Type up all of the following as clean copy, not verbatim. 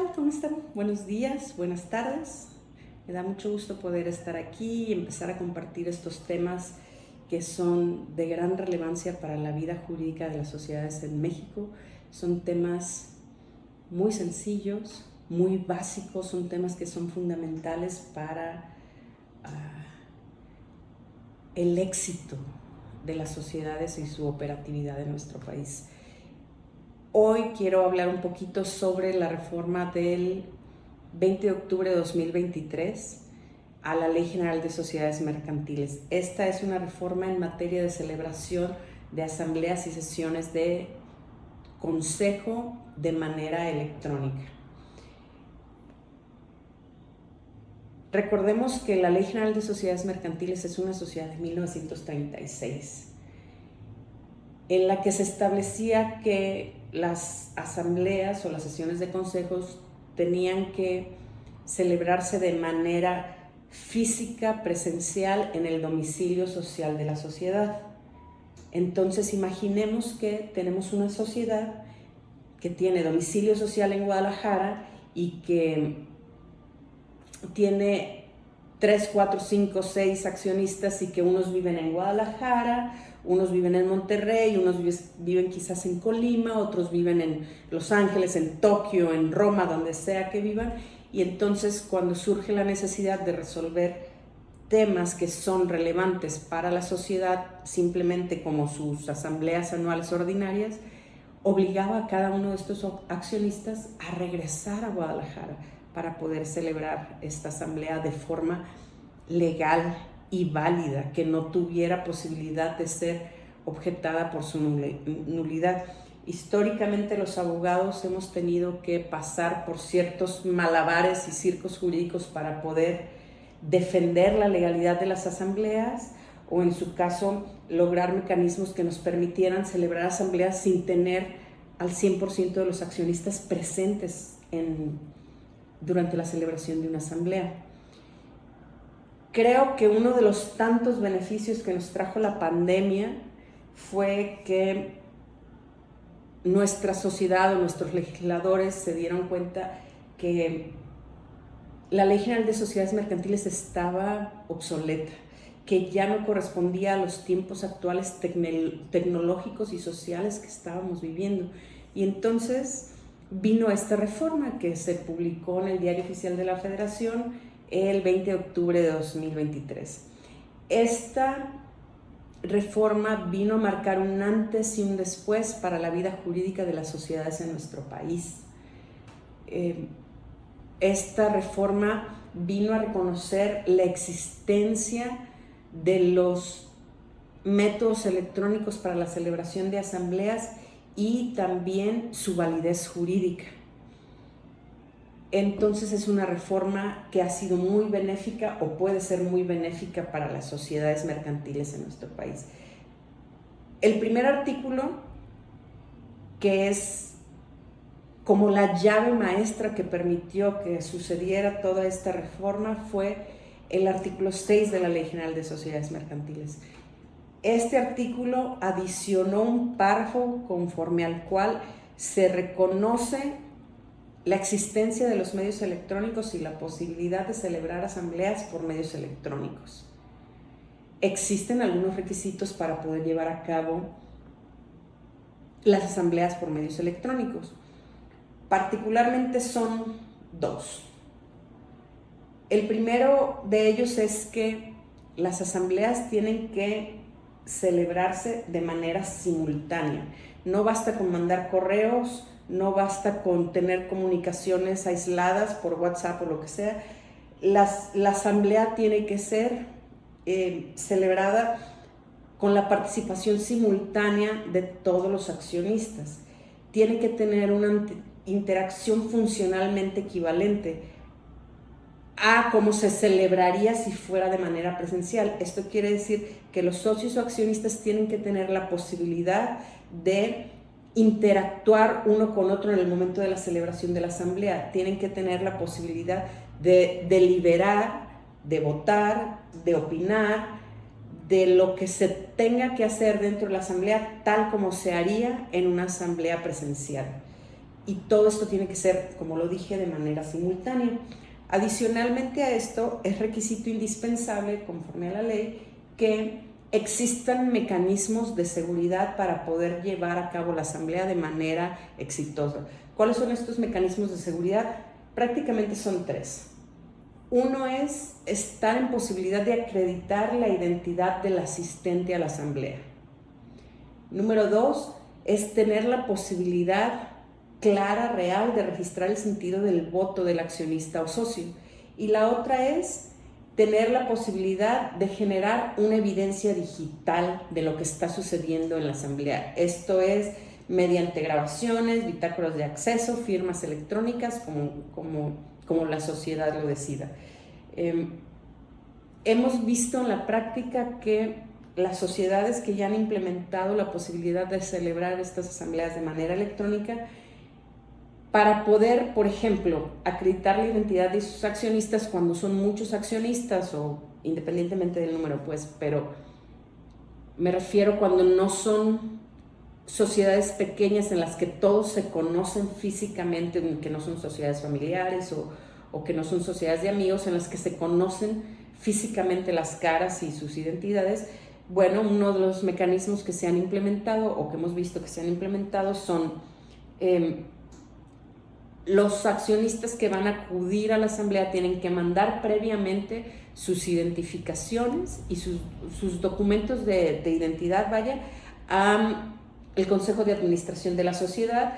tal? ¿Cómo están? Buenos días, buenas tardes. Me da mucho gusto poder estar aquí y empezar a compartir estos temas que son de gran relevancia para la vida jurídica de las sociedades en México. Son temas muy sencillos, muy básicos, son temas que son fundamentales para el éxito de las sociedades y su operatividad en nuestro país. Hoy quiero hablar un poquito sobre la reforma del 20 de octubre de 2023 a la Ley General de Sociedades Mercantiles. Esta es una reforma en materia de celebración de asambleas y sesiones de consejo de manera electrónica. Recordemos que la Ley General de Sociedades Mercantiles es una sociedad de 1936, en la que se establecía que las asambleas o las sesiones de consejos tenían que celebrarse de manera física, presencial, en el domicilio social de la sociedad. Entonces, imaginemos que tenemos una sociedad que tiene domicilio social en Guadalajara y que tiene 3, 4, 5, 6 accionistas y que unos viven en Guadalajara, unos viven en Monterrey, unos viven quizás en Colima, otros viven en Los Ángeles, en Tokio, en Roma, donde sea que vivan. Y entonces, cuando surge la necesidad de resolver temas que son relevantes para la sociedad, simplemente como sus asambleas anuales ordinarias, obligaba a cada uno de estos accionistas a regresar a Guadalajara para poder celebrar esta asamblea de forma legal y válida, que no tuviera posibilidad de ser objetada por su nulidad. Históricamente los abogados hemos tenido que pasar por ciertos malabares y circos jurídicos para poder defender la legalidad de las asambleas, o en su caso lograr mecanismos que nos permitieran celebrar asambleas sin tener al 100% de los accionistas presentes durante la celebración de una asamblea. Creo que uno de los tantos beneficios que nos trajo la pandemia fue que nuestra sociedad o nuestros legisladores se dieron cuenta que la Ley General de Sociedades Mercantiles estaba obsoleta, que ya no correspondía a los tiempos actuales tecnológicos y sociales que estábamos viviendo. Y entonces vino esta reforma que se publicó en el Diario Oficial de la Federación el 20 de octubre de 2023. Esta reforma vino a marcar un antes y un después para la vida jurídica de las sociedades en nuestro país. Esta reforma vino a reconocer la existencia de los métodos electrónicos para la celebración de asambleas y también su validez jurídica. Entonces es una reforma que ha sido muy benéfica o puede ser muy benéfica para las sociedades mercantiles en nuestro país. El primer artículo, que es como la llave maestra que permitió que sucediera toda esta reforma, fue el artículo 6 de la Ley General de Sociedades Mercantiles. Este artículo adicionó un párrafo conforme al cual se reconoce la existencia de los medios electrónicos y la posibilidad de celebrar asambleas por medios electrónicos. Existen algunos requisitos para poder llevar a cabo las asambleas por medios electrónicos. Particularmente son 2. El primero de ellos es que las asambleas tienen que celebrarse de manera simultánea. No basta con mandar correos, no basta con tener comunicaciones aisladas por WhatsApp o lo que sea. La asamblea tiene que ser celebrada con la participación simultánea de todos los accionistas. Tiene que tener una interacción funcionalmente equivalente a cómo se celebraría si fuera de manera presencial. Esto quiere decir que los socios o accionistas tienen que tener la posibilidad de interactuar uno con otro en el momento de la celebración de la asamblea. Tienen que tener la posibilidad de deliberar, de votar, de opinar, de lo que se tenga que hacer dentro de la asamblea, tal como se haría en una asamblea presencial. y todo esto tiene que ser, como lo dije, de manera simultánea. Adicionalmente a esto, es requisito indispensable, conforme a la ley, que existan mecanismos de seguridad para poder llevar a cabo la asamblea de manera exitosa. ¿Cuáles son estos mecanismos de seguridad? Prácticamente son tres. Uno es estar en posibilidad de acreditar la identidad del asistente a la asamblea. Número dos es tener la posibilidad clara, real, de registrar el sentido del voto del accionista o socio. Y la otra es tener la posibilidad de generar una evidencia digital de lo que está sucediendo en la asamblea. Esto es mediante grabaciones, bitácoras de acceso, firmas electrónicas, como la sociedad lo decida. Hemos visto en la práctica que las sociedades que ya han implementado la posibilidad de celebrar estas asambleas de manera electrónica, para poder, por ejemplo, acreditar la identidad de sus accionistas cuando son muchos accionistas, o independientemente del número, pues, pero me refiero cuando no son sociedades pequeñas en las que todos se conocen físicamente, que no son sociedades familiares o que no son sociedades de amigos, en las que se conocen físicamente las caras y sus identidades. Bueno, uno de los mecanismos que se han implementado o que hemos visto que se han implementado son los accionistas que van a acudir a la asamblea tienen que mandar previamente sus identificaciones y sus documentos de identidad, al Consejo de Administración de la sociedad,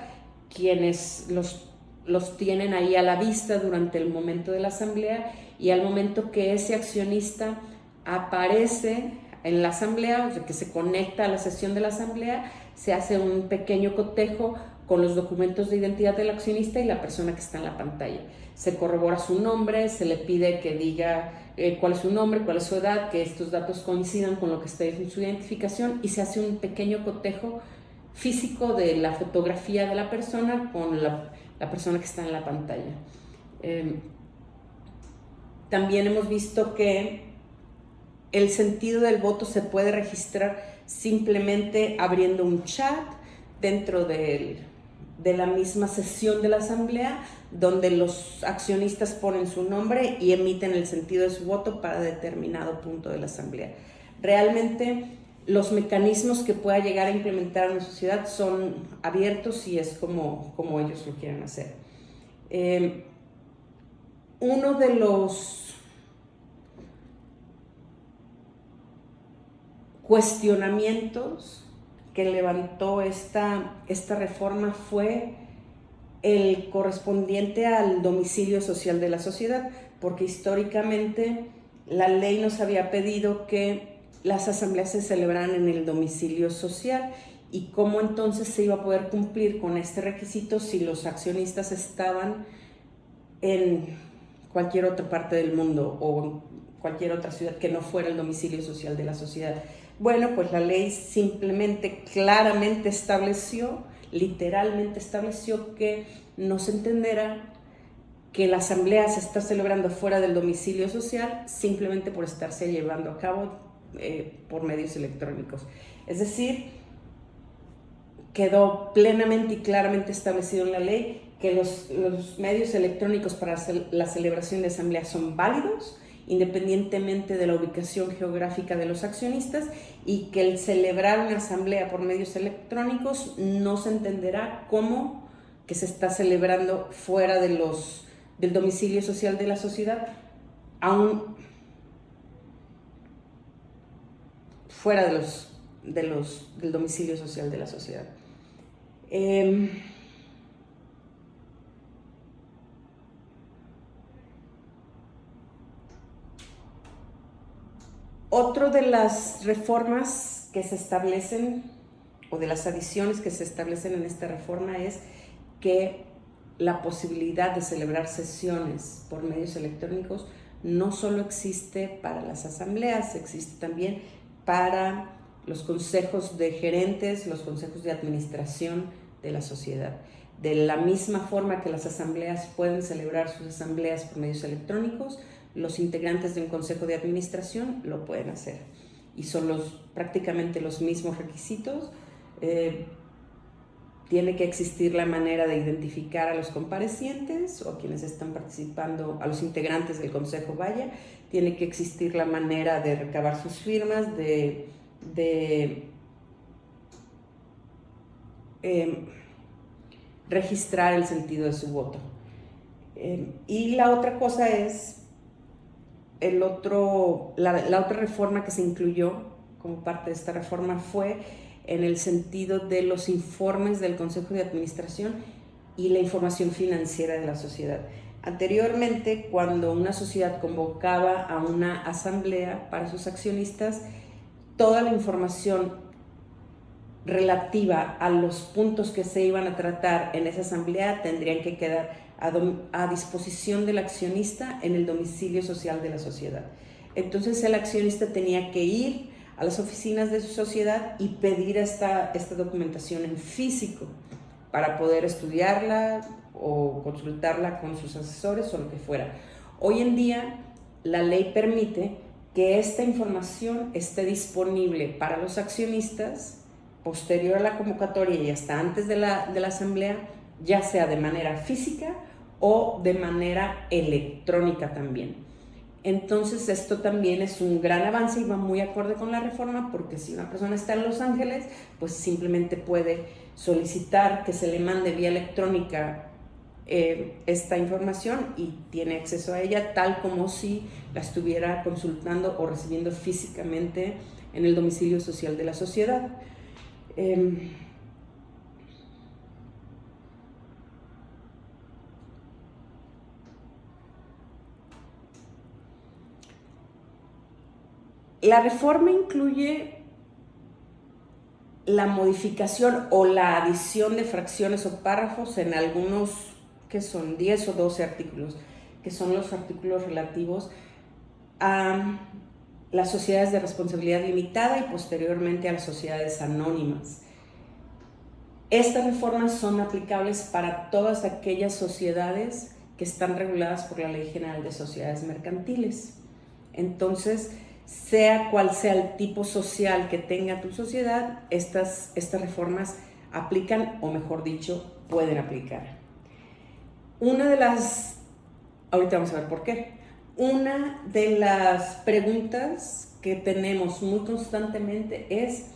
quienes los tienen ahí a la vista durante el momento de la asamblea, y al momento que ese accionista aparece en la asamblea, o sea, que se conecta a la sesión de la asamblea, se hace un pequeño cotejo con los documentos de identidad del accionista y la persona que está en la pantalla. Se corrobora su nombre, se le pide que diga cuál es su nombre, cuál es su edad, que estos datos coincidan con lo que está en su identificación, y se hace un pequeño cotejo físico de la fotografía de la persona con la persona que está en la pantalla. También hemos visto que el sentido del voto se puede registrar simplemente abriendo un chat dentro de la misma sesión de la asamblea, donde los accionistas ponen su nombre y emiten el sentido de su voto para determinado punto de la asamblea. Realmente los mecanismos que pueda llegar a implementar una sociedad son abiertos y es como ellos lo quieren hacer. Uno de los cuestionamientos que levantó esta reforma fue el correspondiente al domicilio social de la sociedad, porque históricamente la ley nos había pedido que las asambleas se celebraran en el domicilio social, y cómo entonces se iba a poder cumplir con este requisito si los accionistas estaban en cualquier otra parte del mundo o en cualquier otra ciudad que no fuera el domicilio social de la sociedad. Bueno, pues la ley simplemente, claramente estableció, literalmente estableció, que no se entenderá que la asamblea se está celebrando fuera del domicilio social simplemente por estarse llevando a cabo por medios electrónicos. Es decir, quedó plenamente y claramente establecido en la ley que los medios electrónicos para la celebración de asambleas son válidos, independientemente de la ubicación geográfica de los accionistas, y que el celebrar una asamblea por medios electrónicos no se entenderá como que se está celebrando fuera del domicilio social de la sociedad, aún fuera del domicilio social de la sociedad. Otro de las reformas que se establecen, o de las adiciones que se establecen en esta reforma, es que la posibilidad de celebrar sesiones por medios electrónicos no solo existe para las asambleas, existe también para los consejos de gerentes, los consejos de administración de la sociedad. De la misma forma que las asambleas pueden celebrar sus asambleas por medios electrónicos, los integrantes de un consejo de administración lo pueden hacer. Y son prácticamente los mismos requisitos. tiene que existir la manera de identificar a los comparecientes o a quienes están participando, a los integrantes del consejo, vaya. Tiene que existir la manera de recabar sus firmas, de registrar el sentido de su voto. Y la otra cosa es, la otra reforma que se incluyó como parte de esta reforma fue en el sentido de los informes del Consejo de Administración y la información financiera de la sociedad. Anteriormente, cuando una sociedad convocaba a una asamblea para sus accionistas, toda la información relativa a los puntos que se iban a tratar en esa asamblea tendrían que quedar a disposición del accionista en el domicilio social de la sociedad. Entonces el accionista tenía que ir a las oficinas de su sociedad y pedir esta documentación en físico para poder estudiarla o consultarla con sus asesores o lo que fuera. Hoy en día la ley permite que esta información esté disponible para los accionistas posterior a la convocatoria y hasta antes de la asamblea, ya sea de manera física o de manera electrónica también. Entonces esto también es un gran avance y va muy acorde con la reforma, porque si una persona está en Los Ángeles, pues simplemente puede solicitar que se le mande vía electrónica esta información y tiene acceso a ella tal como si la estuviera consultando o recibiendo físicamente en el domicilio social de la sociedad. La reforma incluye la modificación o la adición de fracciones o párrafos en algunos, que son 10 o 12 artículos, que son los artículos relativos a las sociedades de responsabilidad limitada y posteriormente a las sociedades anónimas. Estas reformas son aplicables para todas aquellas sociedades que están reguladas por la Ley General de Sociedades Mercantiles. Entonces, sea cual sea el tipo social que tenga tu sociedad, estas reformas aplican, o mejor dicho, pueden aplicar. Ahorita vamos a ver por qué. Una de las preguntas que tenemos muy constantemente es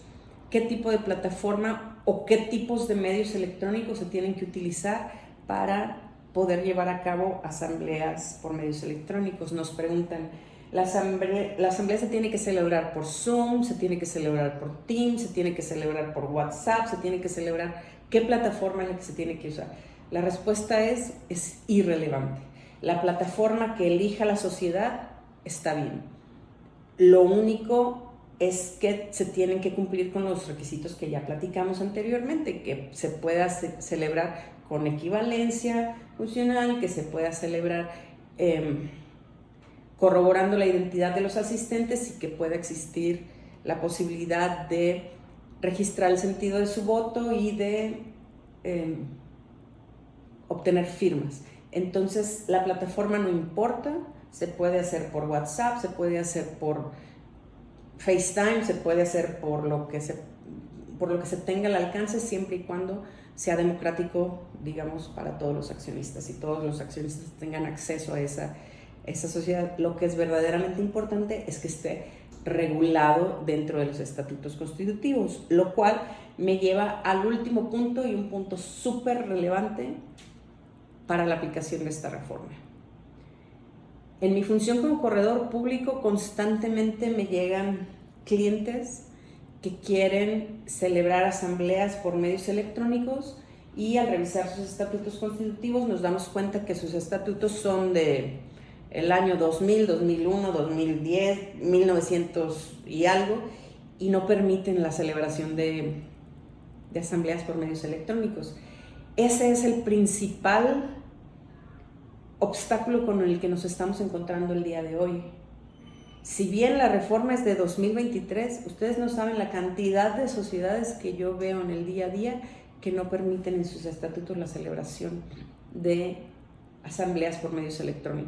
qué tipo de plataforma o qué tipos de medios electrónicos se tienen que utilizar para poder llevar a cabo asambleas por medios electrónicos. Nos preguntan, la asamblea se tiene que celebrar por Zoom, se tiene que celebrar por Teams, se tiene que celebrar por WhatsApp, se tiene que celebrar, ¿qué plataforma es la que se tiene que usar? La respuesta es irrelevante. La plataforma que elija la sociedad está bien. Lo único es que se tienen que cumplir con los requisitos que ya platicamos anteriormente, que se pueda celebrar con equivalencia funcional, que se pueda celebrar corroborando la identidad de los asistentes y que pueda existir la posibilidad de registrar el sentido de su voto y de obtener firmas. Entonces, la plataforma no importa, se puede hacer por WhatsApp, se puede hacer por FaceTime, se puede hacer por lo que se tenga al alcance, siempre y cuando sea democrático, digamos, para todos los accionistas y todos los accionistas tengan acceso a esa sociedad. Lo que es verdaderamente importante es que esté regulado dentro de los estatutos constitutivos, lo cual me lleva al último punto y un punto súper relevante para la aplicación de esta reforma. En mi función como corredor público constantemente me llegan clientes que quieren celebrar asambleas por medios electrónicos y al revisar sus estatutos constitutivos nos damos cuenta que sus estatutos son de el año 2000, 2001, 2010, 1900 y algo, y no permiten la celebración de asambleas por medios electrónicos. Ese es el principal obstáculo con el que nos estamos encontrando el día de hoy. Si bien la reforma es de 2023, ustedes no saben la cantidad de sociedades que yo veo en el día a día que no permiten en sus estatutos la celebración de asambleas por medios electrónicos.